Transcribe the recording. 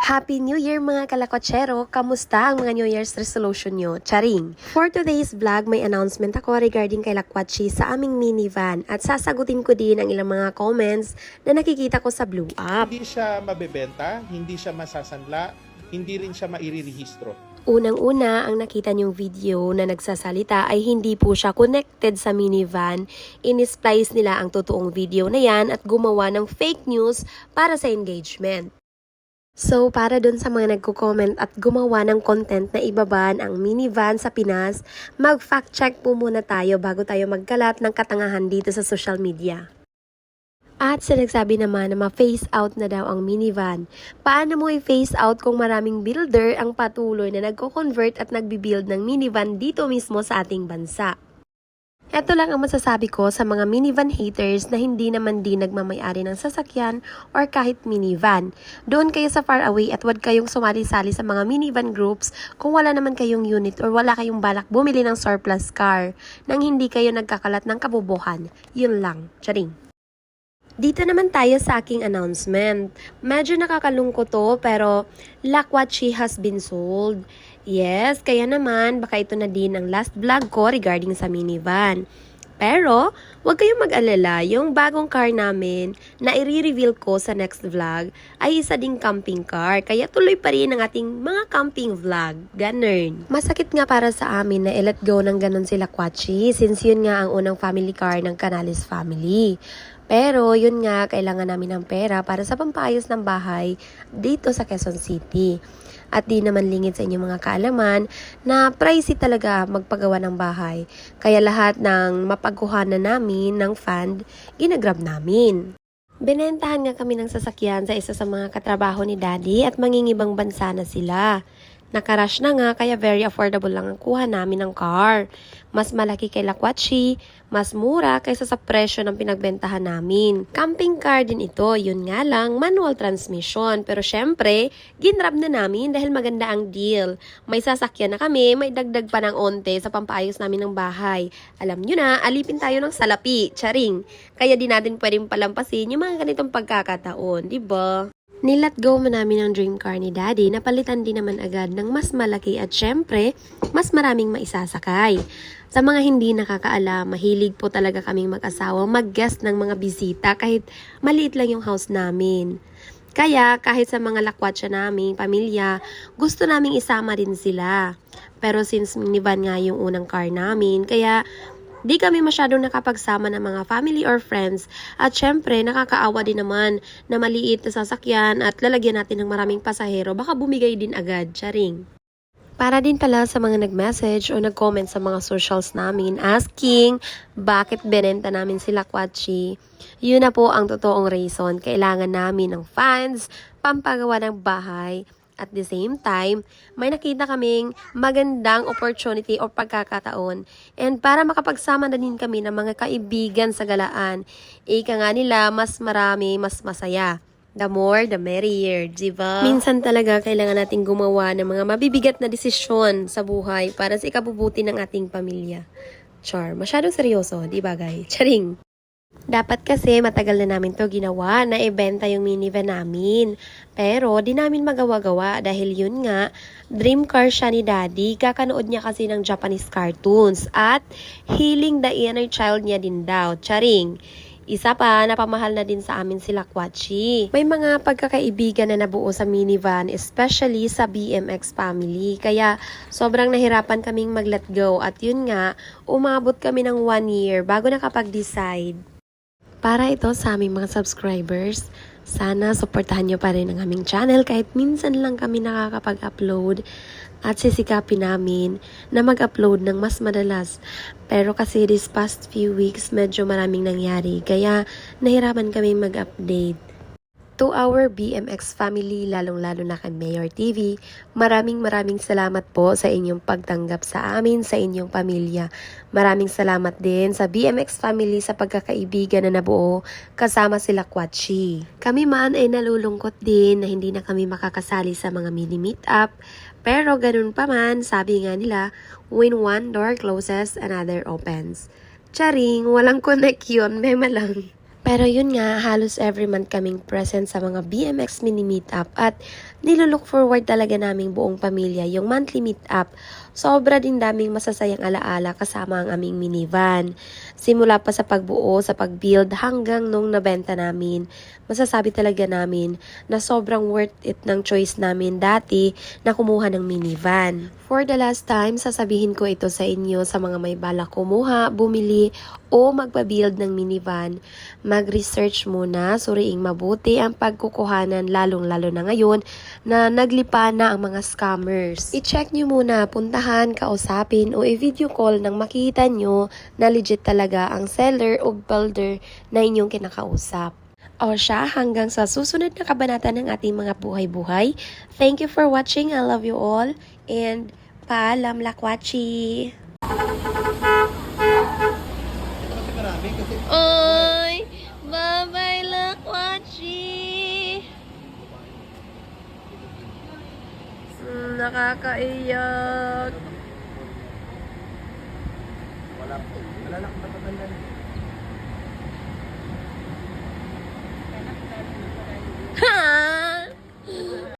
Happy New Year mga kalakotsero! Kamusta ang mga New Year's resolution nyo? Charing! For today's vlog, may announcement ako regarding kay Lakwatsi sa aming minivan at sasagutin ko din ang ilang mga comments na nakikita ko sa Blue App. Hindi siya mabebenta, hindi siya masasanla, hindi rin siya mairirehistro. Unang-una, ang nakita niyong video na nagsasalita ay hindi po siya connected sa minivan. In-splice nila ang totoong video na yan at gumawa ng fake news para sa engagement. So, para dun sa mga nagko-comment at gumawa ng content na ibaban ang minivan sa Pinas, mag-fact check po muna tayo bago tayo magkalat ng katangahan dito sa social media. At sinagsabi naman na ma-phase out na daw ang minivan. Paano mo i-phase out kung maraming builder ang patuloy na nagko-convert at nagbibuild ng minivan dito mismo sa ating bansa? Ito lang ang masasabi ko sa mga minivan haters na hindi naman din nagmamayari ng sasakyan or kahit minivan. Doon kayo sa far away at wag kayong sumali-sali sa mga minivan groups kung wala naman kayong unit or wala kayong balak bumili ng surplus car nang hindi kayo nagkakalat ng kabubuhan. Yun lang. Charing! Dito naman tayo sa aking announcement. Medyo nakakalungkot to pero Lakwatsi has been sold. Yes, kaya naman baka ito na din ang last vlog ko regarding sa minivan. Pero, huwag kayong mag-alala, yung bagong car namin na i-reveal ko sa next vlog ay isa ding camping car. Kaya tuloy pa rin ang ating mga camping vlog. Ganun. Masakit nga para sa amin na i-let go ng ganun si Lakwatsi since yun nga ang unang family car ng Canales family. Pero yun nga, kailangan namin ng pera para sa pampaayos ng bahay dito sa Quezon City. At di naman lingid sa inyong mga kaalaman na pricey talaga magpagawa ng bahay. Kaya lahat ng mapagkuhanan namin ng fund, ginagrab namin. Binentahan nga kami ng sasakyan sa isa sa mga katrabaho ni Daddy at mangingibang bansa na sila. Nakarash na nga kaya very affordable lang ang kuha namin ng car. Mas malaki kay Lakwatsi, mas mura kaysa sa presyo ng pinagbentahan namin. Camping car din ito, yun nga lang, manual transmission. Pero syempre, ginrab na namin dahil maganda ang deal. May sasakyan na kami, may dagdag pa ng onte sa pampaayos namin ng bahay. Alam nyo na, alipin tayo ng salapi, charing. Kaya di natin pwedeng palampasin yung mga ganitong pagkakataon, di ba? Nilat go mo namin ang dream car ni Daddy, napalitan din naman agad ng mas malaki at syempre, mas maraming maisasakay. Sa mga hindi nakakaalam, mahilig po talaga kaming mag-asawa mag-guest ng mga bisita kahit maliit lang yung house namin. Kaya kahit sa mga lakwatsa naming pamilya, gusto naming isama din sila. Pero since minivan nga yung unang car namin, kaya di kami masyadong nakapagsama ng mga family or friends at syempre nakakaawa din naman na maliit na sasakyan at lalagyan natin ng maraming pasahero baka bumigay din agad, charing. Para din pala sa mga nag-message o nag-comment sa mga socials namin asking bakit binenta namin si Lakwatsi. Yun na po ang totoong reason. Kailangan namin ng funds, pampagawa ng bahay. At the same time, may nakita kaming magandang opportunity o pagkakataon. And para makapagsama na din kami ng mga kaibigan sa galaan, ika nga nila, mas marami, mas masaya. The more, the merrier, diba? Minsan talaga kailangan nating gumawa ng mga mabibigat na desisyon sa buhay para sa ikabubuti ng ating pamilya. Char, masyadong seryoso, di ba guys? Charing! Dapat kasi matagal na namin to ginawa na ibenta yung minivan namin. Pero di namin magawa-gawa dahil yun nga, dream car siya ni Daddy. Kakanood niya kasi ng Japanese cartoons at healing the inner child niya din daw. Charing! Isa pa, napamahal na din sa amin si Lakwatsi. May mga pagkakaibigan na nabuo sa minivan, especially sa BMX family. Kaya sobrang nahirapan kaming mag-let go. At yun nga, umabot kami ng 1 year bago nakapag-decide. Para ito sa aming mga subscribers, sana suportahan nyo pa rin ang aming channel kahit minsan lang kami nakakapag-upload at sisikapin namin na mag-upload ng mas madalas. Pero kasi this past few weeks medyo maraming nangyari kaya nahirapan kami mag-update. To our BMX family, lalong-lalo na kay Mayor TV, maraming salamat po sa inyong pagtanggap sa amin, sa inyong pamilya. Maraming salamat din sa BMX family sa pagkakaibigan na nabuo kasama sila Lakwatsi. Kami man ay nalulungkot din na hindi na kami makakasali sa mga mini meetup, pero ganun pa man, sabi nga nila, when one door closes, another opens. Charing, walang connection, mema lang. Pero yun nga, halos every month kaming present sa mga BMX mini meetup at nilulook forward talaga naming buong pamilya yung monthly meetup. Sobra din daming masasayang alaala kasama ang aming minivan. Simula pa sa pagbuo, sa pag-build hanggang nung nabenta namin, masasabi talaga namin na sobrang worth it ng choice namin dati na kumuha ng minivan. For the last time, sasabihin ko ito sa inyo sa mga may balak kumuha, bumili o magpa-build ng minivan. Mag-research muna, suriing mabuti ang pagkukuhanan lalong-lalo na ngayon na naglipa na ang mga scammers. I-check nyo muna, puntahan, kausapin o i-video call nang makita nyo na legit talaga ang seller o builder na inyong kinakausap. O siya, hanggang sa susunod na kabanata ng ating mga buhay-buhay. Thank you for watching. I love you all. And paalam, lakwachi! Oy! Bye-bye, lakwachi! Nakakaiyak. Wala lang matatagal.